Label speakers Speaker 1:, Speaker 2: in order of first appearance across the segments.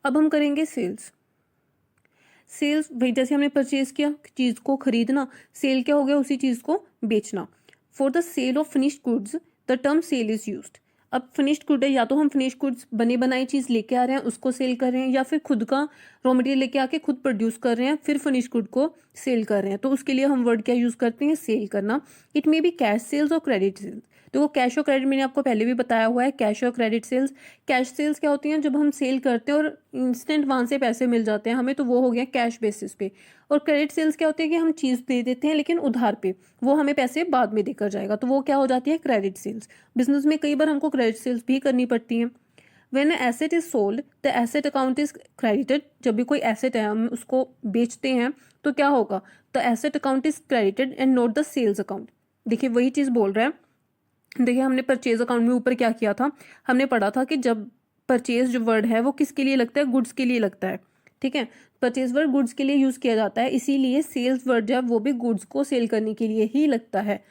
Speaker 1: अब हम करेंगे सेल्स। सेल्स भाई जैसे हमने परचेज किया चीज़ को खरीदना, सेल क्या हो गया, उसी चीज़ को बेचना। For the sale of finished goods the term sale is used. अब फिनिश्ड गुड है, या तो हम फिनिश्ड गुड्स बनी बनाई चीज़ लेके आ रहे हैं उसको सेल कर रहे हैं, या फिर खुद का रॉ मटेरियल लेके आके खुद प्रोड्यूस कर रहे हैं फिर फिनिश्ड गुड को सेल कर रहे हैं। तो उसके लिए हम वर्ड क्या यूज़ करते हैं, सेल करना। It may be cash sales और क्रेडिट सेल्स। देखो कैश और क्रेडिट मैंने आपको पहले भी बताया हुआ है, कैश और क्रेडिट सेल्स। कैश सेल्स क्या होती हैं, जब हम सेल करते हैं और इंस्टेंट वहाँ से पैसे मिल जाते हैं हमें, तो वो हो गया कैश बेसिस पे। और क्रेडिट सेल्स क्या होती है कि हम चीज़ दे देते हैं लेकिन उधार पे, वो हमें पैसे बाद में देकर जाएगा, तो वो क्या हो जाती है, क्रेडिट सेल्स। बिजनेस में कई बार हमको क्रेडिट सेल्स भी करनी पड़ती हैं। When an asset is sold, the asset account is credited। जब भी कोई एसेट है हम उसको बेचते हैं तो क्या होगा, the asset account is credited and not the sales account. देखिए वही चीज़ बोल रहा है। देखिए हमने परचेज अकाउंट में ऊपर क्या किया था, हमने पढ़ा था कि जब परचेज जो वर्ड है वो किसके लिए लगता है, गुड्स के लिए लगता है। ठीक है, परचेज वर्ड गुड्स के लिए यूज़ किया जाता है, इसीलिए सेल्स वर्ड जो है वो भी गुड्स को सेल करने के लिए ही लगता है।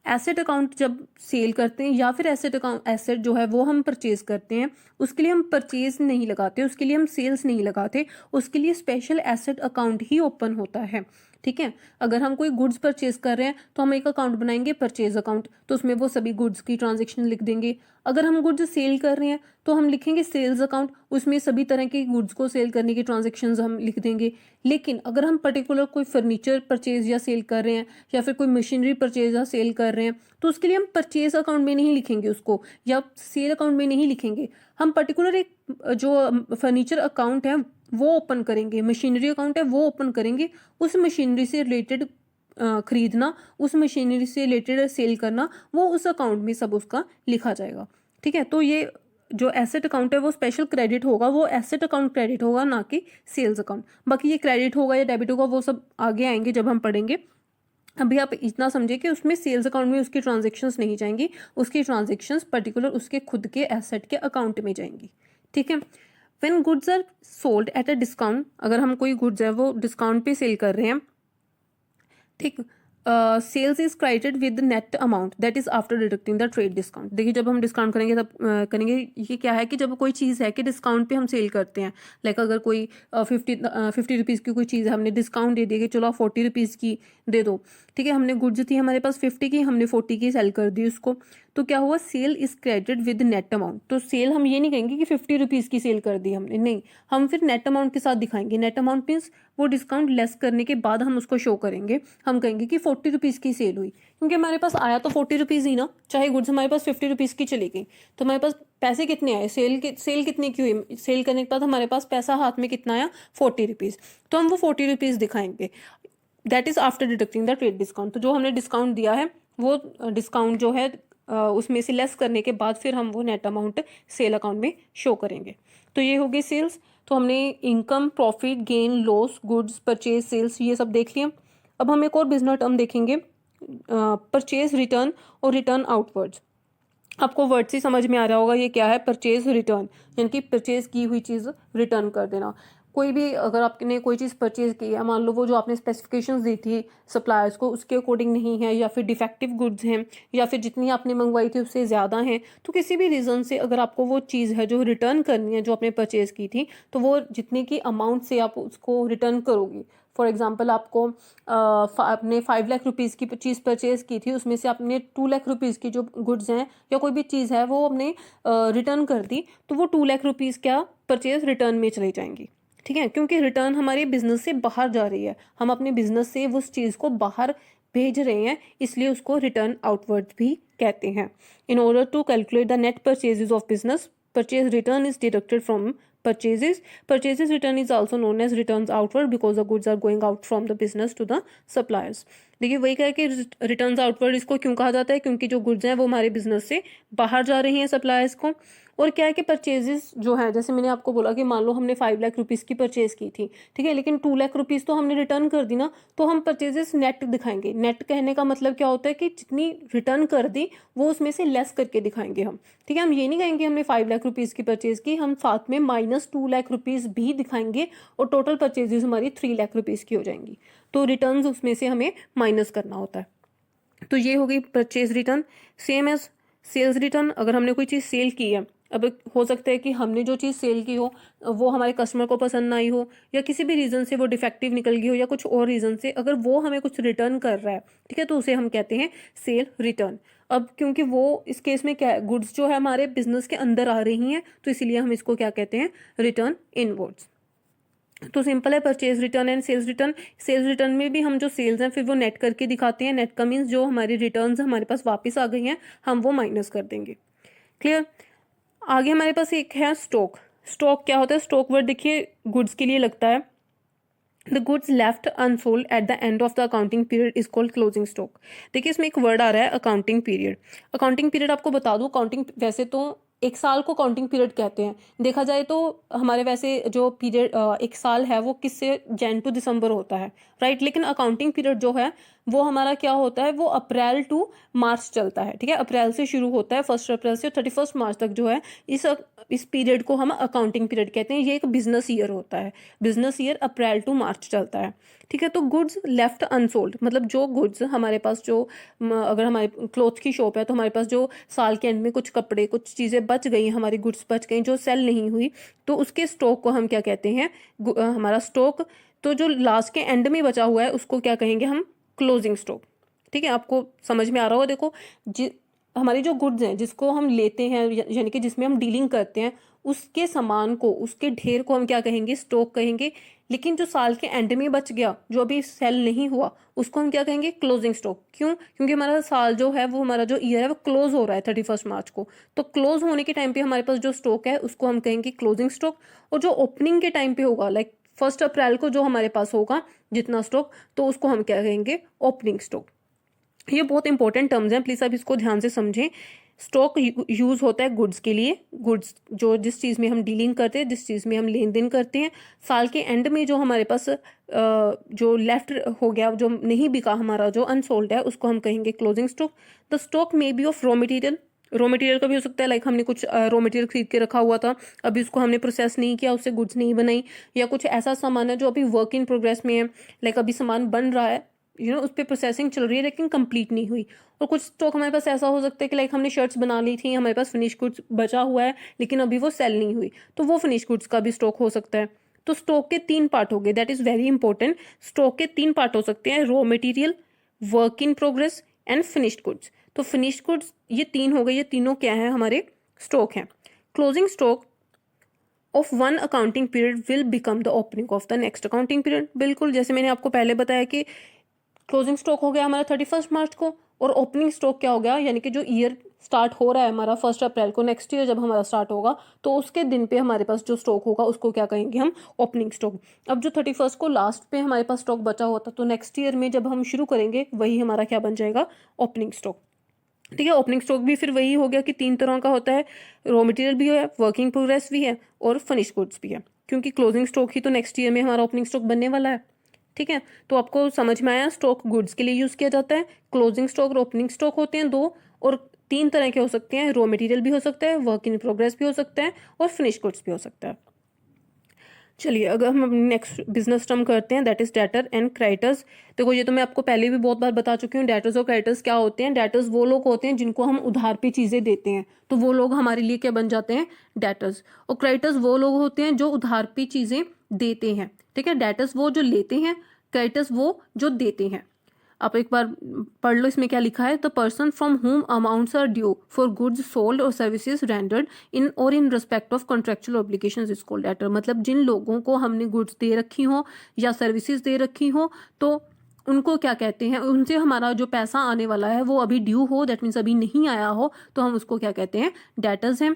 Speaker 1: एसेट अकाउंट जब सेल करते हैं या फिर एसेट अकाउंट एसेट जो है वो हम परचेज करते हैं, उसके लिए हम परचेज नहीं लगाते, उसके लिए हम सेल्स नहीं लगाते, उसके लिए स्पेशल एसेट अकाउंट ही ओपन होता है। ठीक है, अगर हम कोई गुड्स परचेज कर रहे हैं तो हम एक अकाउंट बनाएंगे परचेज अकाउंट, तो उसमें वो सभी गुड्स की ट्रांजेक्शन लिख देंगे। अगर हम गुड्स सेल कर रहे हैं तो हम लिखेंगे सेल्स अकाउंट, उसमें सभी तरह के गुड्स को सेल करने की ट्रांजेक्शन्स हम लिख देंगे। लेकिन अगर हम पर्टिकुलर कोई फर्नीचर परचेज या सेल कर रहे हैं या फिर कोई मशीनरी परचेज या सेल कर रहे हैं, तो उसके लिए हम परचेज अकाउंट में नहीं लिखेंगे उसको, या सेल अकाउंट में नहीं लिखेंगे। हम पर्टिकुलर एक जो फर्नीचर अकाउंट है वो ओपन करेंगे, मशीनरी अकाउंट है वो ओपन करेंगे। उस मशीनरी से रिलेटेड खरीदना, उस मशीनरी से रिलेटेड सेल करना, वो उस अकाउंट में सब उसका लिखा जाएगा। ठीक है, तो ये जो एसेट अकाउंट है वो स्पेशल क्रेडिट होगा, वो एसेट अकाउंट क्रेडिट होगा, ना कि सेल्स अकाउंट। बाकी ये क्रेडिट होगा या डेबिट होगा वो सब आगे आएंगे जब हम पढ़ेंगे। अभी आप इतना समझे कि उसमें सेल्स अकाउंट में उसकी ट्रांजेक्शन्स नहीं जाएंगी, उसकी ट्रांजेक्शन्स पर्टिकुलर उसके खुद के एसेट के अकाउंट में जाएंगी। ठीक है, when goods are sold at a discount, अगर हम कोई गुड्स है वो डिस्काउंट पे सेल कर रहे हैं, ठीक, sales is credited with net amount that is after deducting the trade discount. देखिए जब हम डिस्काउंट करेंगे तब करेंगे, ये क्या है कि जब कोई चीज़ है कि डिस्काउंट पे हम सेल करते हैं, लाइक अगर कोई 50 रुपीज़ की कोई चीज़ है, हमने डिस्काउंट दे दिया कि चलो आप 40 रुपीज़ की दे दो। ठीक है, हमने गुड्स थी हमारे पास 50 की, हमने 40 की सेल कर दी उसको, तो क्या हुआ, sale is credited with net amount. तो सेल हम ये नहीं कहेंगे कि 50 रुपीज़ की सेल कर दी हमने, नहीं, हम फिर नेट अमाउंट के साथ दिखाएंगे। नेट अमाउंट मीन्स वो डिस्काउंट लेस करने के बाद हम उसको शो करेंगे, हम कहेंगे कि 40 रुपीज़ की सेल हुई, क्योंकि हमारे पास आया तो 40 रुपीज़ ही ना, चाहे गुड्स हमारे पास 50 रुपीज़ की चली गई, तो हमारे पास पैसे कितने आए, सेल कितने की हुई, सेल करने के बाद हमारे पास पैसा हाथ में कितना आया, 40 रुपीज़, तो हम वो 40 रुपीज़ दिखाएंगे। That is after deducting the trade discount. तो जो हमने डिस्काउंट दिया है वो डिस्काउंट जो है उसमें से लेस करने के बाद फिर हम वो नेट अमाउंट सेल अकाउंट में शो करेंगे। तो ये हो गई सेल्स। तो हमने income, profit, gain, loss, goods, purchase, sales, ये सब देख लिया। अब हम एक और बिजनेस टर्म देखेंगे, परचेज रिटर्न और रिटर्न आउटवर्ड्स। आपको वर्ड से समझ में आ रहा होगा ये क्या है, परचेज रिटर्न, यानी कि परचेज की हुई चीज़ रिटर्न कर देना। कोई भी अगर आपने कोई चीज़ परचेज की है, मान लो वो जो आपने स्पेसिफिकेशंस दी थी सप्लायर्स को उसके अकॉर्डिंग नहीं है, या फिर डिफेक्टिव गुड्स हैं, या फिर जितनी आपने मंगवाई थी उससे ज़्यादा हैं, तो किसी भी रीज़न से अगर आपको वो चीज़ है जो रिटर्न करनी है जो आपने परचेज़ की थी, तो वो जितने की अमाउंट से आप उसको रिटर्न करोगी। फॉर एग्जाम्पल आपको आपने 5 लाख रुपीज़ की चीज़ परचेज़ की थी, उसमें से आपने 2 लाख रुपीज़ की जो गुड्स हैं या कोई भी चीज़ है वो आपने रिटर्न कर दी, तो वो 2 लाख रुपीज़ क्या परचेज़ रिटर्न में चली जाएंगी। ठीक है, क्योंकि रिटर्न हमारे बिजनेस से बाहर जा रही है, हम अपने बिजनेस से उस चीज़ को बाहर भेज रहे हैं, इसलिए उसको रिटर्न आउटवर्ड भी कहते हैं। In order to calculate the net purchases of business, purchase return is deducted from purchases. Purchases return is also known as returns outward because the goods are going out from the business to the suppliers. देखिए वही कहा कि returns outward इसको क्यों कहा जाता है, क्योंकि जो गुड्स हैं वो हमारे बिजनेस से बाहर जा रही हैं सप्लायर्स को। और क्या है कि परचेजेस जो है, जैसे मैंने आपको बोला कि मान लो हमने 5 लाख रुपीज़ की परचेज की थी, ठीक है, लेकिन 2 लाख रुपीज़ तो हमने रिटर्न कर दी ना, तो हम परचेजेस नेट दिखाएंगे। नेट कहने का मतलब क्या होता है कि जितनी रिटर्न कर दी वो उसमें से लेस करके दिखाएंगे हम। ठीक है, हम ये नहीं कहेंगे हमने 5 लाख रुपीज़ की परचेज की, हम साथ में -2 लाख रुपीज़ भी दिखाएंगे और टोटल परचेजेस हमारी 3 लाख रुपीज़ की हो जाएंगी। तो रिटर्न्स उसमें से हमें माइनस करना होता है। तो ये हो गई purchase return. Same as sales return, अगर हमने कोई चीज़ सेल की है, अब हो सकता है कि हमने जो चीज़ सेल की हो वो हमारे कस्टमर को पसंद ना आई हो, या किसी भी रीज़न से वो डिफेक्टिव निकल गई हो, या कुछ और रीज़न से अगर वो हमें कुछ रिटर्न कर रहा है, ठीक है, तो उसे हम कहते हैं सेल रिटर्न। अब क्योंकि वो इस केस में क्या है, गुड्स जो है हमारे बिजनेस के अंदर आ रही हैं, तो इसीलिए हम इसको क्या कहते हैं, रिटर्न इनवर्ड्स। तो सिंपल है, purchase return and sales return. Sales return में भी हम जो सेल्स हैं फिर वो नेट करके दिखाते हैं। नेट का मीन्स जो हमारी रिटर्न्स हमारे पास वापस आ गई हैं हम वो माइनस कर देंगे। क्लियर। आगे हमारे पास एक है स्टॉक। स्टॉक क्या होता है, स्टॉक वर्ड देखिए गुड्स के लिए लगता है। The goods left unsold at the end of the accounting period is called closing stock. देखिए इसमें एक वर्ड आ रहा है अकाउंटिंग पीरियड। अकाउंटिंग पीरियड आपको बता दूं, अकाउंटिंग वैसे तो एक साल को काउंटिंग पीरियड कहते हैं। देखा जाए तो हमारे वैसे जो पीरियड एक साल है वो किससे जैन टू दिसंबर होता है, राइट। लेकिन अकाउंटिंग पीरियड जो है वो हमारा क्या होता है, वो अप्रैल टू मार्च चलता है, ठीक है। अप्रैल से शुरू होता है, 1 अप्रैल से 31 मार्च तक जो है इस पीरियड को हम अकाउंटिंग पीरियड कहते हैं। ये एक बिजनेस ईयर होता है। बिजनेस ईयर अप्रैल टू मार्च चलता है, ठीक है। तो गुड्स लेफ्ट अनसोल्ड मतलब जो गुड्स हमारे पास जो अगर हमारे क्लोथ की शॉप है तो हमारे पास जो साल के एंड में कुछ कपड़े कुछ चीज़ें बच गई, हमारी गुड्स बच गई जो सेल नहीं हुई, तो उसके स्टॉक को हम क्या कहते हैं, हमारा स्टॉक। तो जो लास्ट के एंड में बचा हुआ है उसको क्या कहेंगे हम, क्लोजिंग स्टॉक, ठीक है। आपको समझ में आ रहा होगा। देखो हमारी जो गुड्स हैं जिसको हम लेते हैं यानी कि जिसमें हम डीलिंग करते हैं, उसके सामान को उसके ढेर को हम क्या कहेंगे, स्टॉक कहेंगे। लेकिन जो साल के एंड में बच गया जो अभी सेल नहीं हुआ उसको हम क्या कहेंगे, क्लोजिंग स्टॉक। क्यों, क्योंकि हमारा साल जो है वो हमारा जो ईयर है वो क्लोज हो रहा है 31 मार्च को। तो क्लोज होने के टाइम पे हमारे पास जो स्टॉक है उसको हम कहेंगे क्लोजिंग स्टॉक। और जो ओपनिंग के टाइम पे होगा लाइक 1 अप्रैल को जो हमारे पास होगा जितना स्टॉक, तो उसको हम क्या कहेंगे, ओपनिंग स्टॉक। ये बहुत इंपॉर्टेंट टर्म्स हैं, प्लीज आप इसको ध्यान से समझें। स्टॉक यूज होता है गुड्स के लिए, गुड्स जो जिस चीज़ में हम डीलिंग करते हैं, जिस चीज़ में हम लेन देन करते हैं। साल के एंड में जो हमारे पास जो लेफ्ट हो गया, जो नहीं बिका हमारा, जो अनसोल्ड है, उसको हम कहेंगे closing stock. The stock may be of raw material. Raw material का भी हो सकता है, लाइक हमने कुछ रॉ मटेरियल खरीद के रखा हुआ था, अभी उसको हमने प्रोसेस नहीं किया, उससे गुड्स नहीं बनाई। या कुछ ऐसा सामान है जो अभी वर्क इन प्रोग्रेस में है, लाइक अभी सामान बन रहा है, उस पर प्रोसेसिंग चल रही है लेकिन कंप्लीट नहीं हुई। और कुछ स्टॉक हमारे पास ऐसा हो सकता है कि लाइक हमने शर्ट्स बना ली थी, हमारे पास फिनिश गुड्स बचा हुआ है लेकिन अभी वो सेल नहीं हुई, तो वो फिनिश गुड्स का भी स्टॉक हो सकता है। तो स्टॉक के 3 पार्ट हो गए, that is very important. Stock के 3 पार्ट हो सकते हैं, raw material, work in progress and finished goods. तो फिनिश्ड गुड्स ये 3 हो गए, ये तीनों क्या है, हमारे स्टॉक हैं। Closing stock of one accounting period will become the opening of the next accounting period. बिल्कुल जैसे मैंने आपको पहले बताया कि क्लोजिंग स्टॉक हो गया हमारा 31 मार्च को, और ओपनिंग स्टॉक क्या हो गया, यानी कि जो ईयर स्टार्ट हो रहा है हमारा 1 अप्रैल को, नेक्स्ट ईयर जब हमारा स्टार्ट होगा तो उसके दिन पे हमारे पास जो स्टॉक होगा उसको क्या कहेंगे हम, ओपनिंग स्टॉक। अब जो 31 को लास्ट पे हमारे पास स्टॉक बचा हुआ था, तो नेक्स्ट ईयर में जब हम शुरू करेंगे वही हमारा क्या बन जाएगा, ओपनिंग स्टॉक, ठीक है। ओपनिंग स्टॉक भी फिर वही हो गया कि 3 तरह का होता है, रॉ मटेरियल भी है, वर्किंग प्रोग्रेस भी है और फिनिश गुड्स भी है, क्योंकि क्लोजिंग स्टॉक ही तो नेक्स्ट ईयर में हमारा ओपनिंग स्टॉक बनने वाला है, ठीक है। तो आपको समझ में आया, स्टॉक गुड्स के लिए यूज किया जाता है। क्लोजिंग स्टॉक और ओपनिंग स्टॉक होते हैं 2, और 3 तरह के हो सकते हैं, रॉ मटेरियल भी हो सकता है, वर्क इन प्रोग्रेस भी हो सकता है और फिनिश गुड्स भी हो सकता है। चलिए अगर हम नेक्स्ट बिजनेस टर्म करते हैं, that is debtor and creditors. देखो ये तो मैं आपको पहले भी बहुत बार बता चुकी हूँ, डेटर्स और क्रेडिटर्स क्या होते हैं। डेटर्स वो लोग होते हैं जिनको हम उधार पे चीजें देते हैं, तो वो लोग हमारे लिए क्या बन जाते हैं, डेटर्स। और क्रेडिटर्स वो लोग होते हैं जो उधार पे चीजें देते हैं, ठीक है। डेटर्स वो जो लेते हैं, क्रेडिटर्स वो जो देते हैं। आप एक बार पढ़ लो इसमें क्या लिखा है, the person from whom amounts are due for goods sold और services rendered in respect of contractual obligations is called debtor. मतलब जिन लोगों को हमने गुड्स दे रखी हो या सर्विसेज दे रखी हो, तो उनको क्या कहते हैं, उनसे हमारा जो पैसा आने वाला है वो अभी ड्यू हो, दैट मीन्स अभी नहीं आया हो, तो हम उसको क्या कहते हैं, डेटर्स हैं।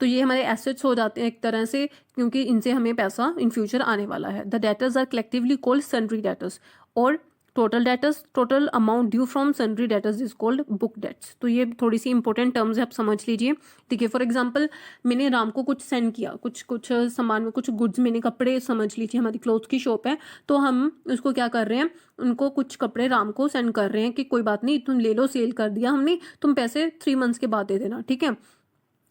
Speaker 1: तो ये हमारे एसेट्स हो जाते हैं एक तरह से, क्योंकि इनसे हमें पैसा इन फ्यूचर आने वाला है। The debtors are collectively called sundry debtors. और total debtors, total amount due from sundry debtors is called book debts. तो ये थोड़ी सी इंपॉर्टेंट टर्म्स है, आप समझ लीजिए, ठीक है। फॉर एग्जांपल मैंने राम को कुछ सेंड किया, कुछ सामान में कुछ गुड्स, मैंने कपड़े, समझ लीजिए हमारी क्लोथ की शॉप है, तो हम उसको क्या कर रहे हैं, उनको कुछ कपड़े राम को सेंड कर रहे हैं कि कोई बात नहीं, तुम ले लो, सेल कर दिया हमने, तुम पैसे 3 मंथ्स के बाद दे देना, ठीक है।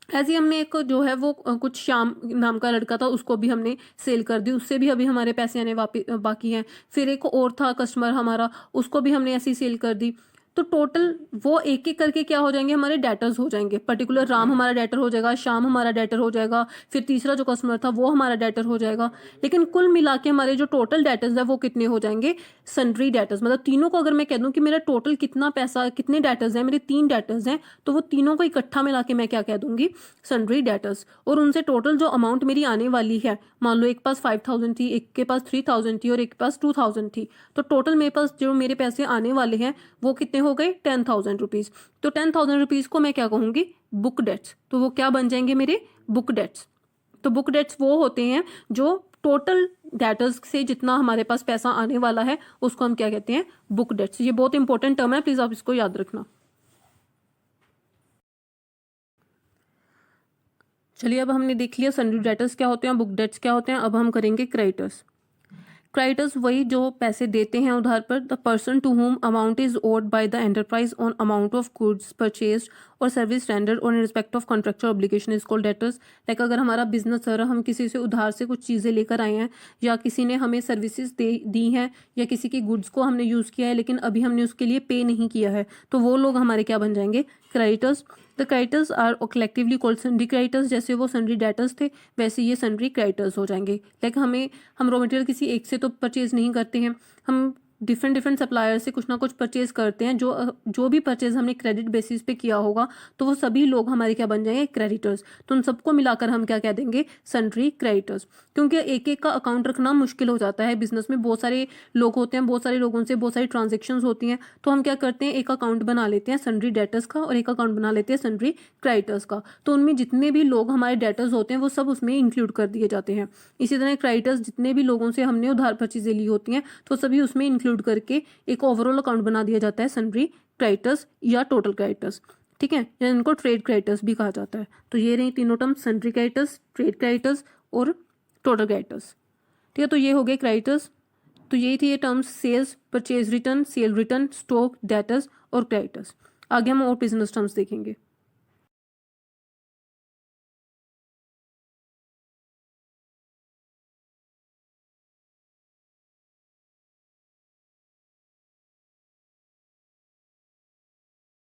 Speaker 1: ऐसे ही हमने एक जो है वो कुछ श्याम नाम का लड़का था, उसको भी हमने सेल कर दी, उससे भी अभी हमारे पैसे आने बाकी हैं। फिर एक और था कस्टमर हमारा, उसको भी हमने ऐसी सेल कर दी। तो टोटल वो एक एक करके क्या हो जाएंगे, हमारे डेटर्स हो जाएंगे। पर्टिकुलर राम हमारा डेटर हो जाएगा, श्याम हमारा डेटर हो जाएगा, फिर तीसरा जो कस्टमर था वो हमारा डेटर हो जाएगा। लेकिन कुल मिला के हमारे जो टोटल डेटर्स है वो कितने हो जाएंगे, सन्ड्री डेटर्स। मतलब तीनों को अगर मैं कह दूं कि मेरा टोटल कितना पैसा, कितने डेटर्स हैं, मेरे 3 डेटर्स हैं, तो वो तीनों को इकट्ठा मिला के मैं क्या कह दूंगी, सन्ड्री डेटर्स। और उनसे टोटल जो अमाउंट मेरी आने वाली है, मान लो एक पास 5000 थी, एक के पास 3000 थी और एक के पास 2000 थी, तो टोटल मेरे पास जो मेरे पैसे आने वाले हैं वो कितने हो गए, 10,000 रुपीज़। तो 10,000 रुपीज़ को मैं क्या कहूँगी, बुक डेट्स। तो वो क्या बन जाएंगे, मेरे बुक डेट्स। तो बुक डेट्स वो होते हैं जो टोटल डेटर्स से जितना हमारे पास पैसा आने वाला है उसको हम क्या कहते हैं, बुक डेट्स। ये बहुत इंपॉर्टेंट टर्म है, प्लीज आप इसको याद रखना। चलिए अब हमने देख लिया सन्ड्री डेटर्स क्या होते हैं, बुक डेट्स क्या होते हैं। अब हम करेंगे क्रेडिटर्स। क्रेडिटर्स वही जो पैसे देते हैं उधार पर। The person to whom amount is owed by the enterprise on amount of goods purchase और सर्विस रेंडर्ड और in respect of contractual obligation is called debtors. Like अगर हमारा बिजनेस है, हम किसी से उधार से कुछ चीज़ें लेकर आए हैं, या किसी ने हमें सर्विसेज दी हैं, या किसी की गुड्स को हमने यूज़ किया है लेकिन अभी हमने उसके लिए पे नहीं किया है, तो वो लोग हमारे क्या बन जाएंगे, creditors. The creditors are collectively called sundry creditors. जैसे वो सन्ड्री डेटर्स थे वैसे ये सन्ड्री क्रेडिटर्स हो जाएंगे। लाइक हम रॉ मटेरियल किसी एक से तो परचेज नहीं करते हैं, हम डिफरेंट सप्लायर से कुछ ना कुछ परचेज करते हैं। जो भी परचेज हमने क्रेडिट बेसिस पे किया होगा तो वो सभी लोग हमारे क्या बन जाएंगे, क्रेडिटर्स। तो उन सबको मिलाकर हम क्या कह देंगे, सन्ड्री क्रेडिटर्स। क्योंकि एक एक का अकाउंट रखना मुश्किल हो जाता है, बिजनेस में बहुत सारे लोग होते हैं, बहुत सारे लोगों से बहुत सारी ट्रांजेक्शन्स होती हैं, तो हम क्या करते हैं, एक अकाउंट बना लेते हैं सन्ड्री डेटर्स का और एक अकाउंट बना लेते हैं सन्ड्री क्रेडिटर्स का। तो उनमें जितने भी लोग हमारे डेटर्स होते हैं वो सब उसमें इंक्लूड कर दिए जाते हैं। इसी तरह क्रेडिटर्स जितने भी लोगों से हमने उधार पर चीज़ें ली होती हैं तो सभी उसमें इंक्लूड करके एक ओवरऑल अकाउंट बना दिया जाता है सन्ड्री क्रेडिटर्स या टोटल क्रेडिटर्स। ठीक है, या इनको ट्रेड क्रेडिटर्स भी कहा जाता है। तो ये रही तीनों term, sundry creditors, trade creditors और टोटल क्रेडिटर्स। ठीक है, तो ये हो गए क्रेडिटर्स। तो यही थी ये terms, sales, purchase return, sale return, stock, debtors और क्रेडिटर्स। आगे हम और बिजनेस टर्म्स देखेंगे।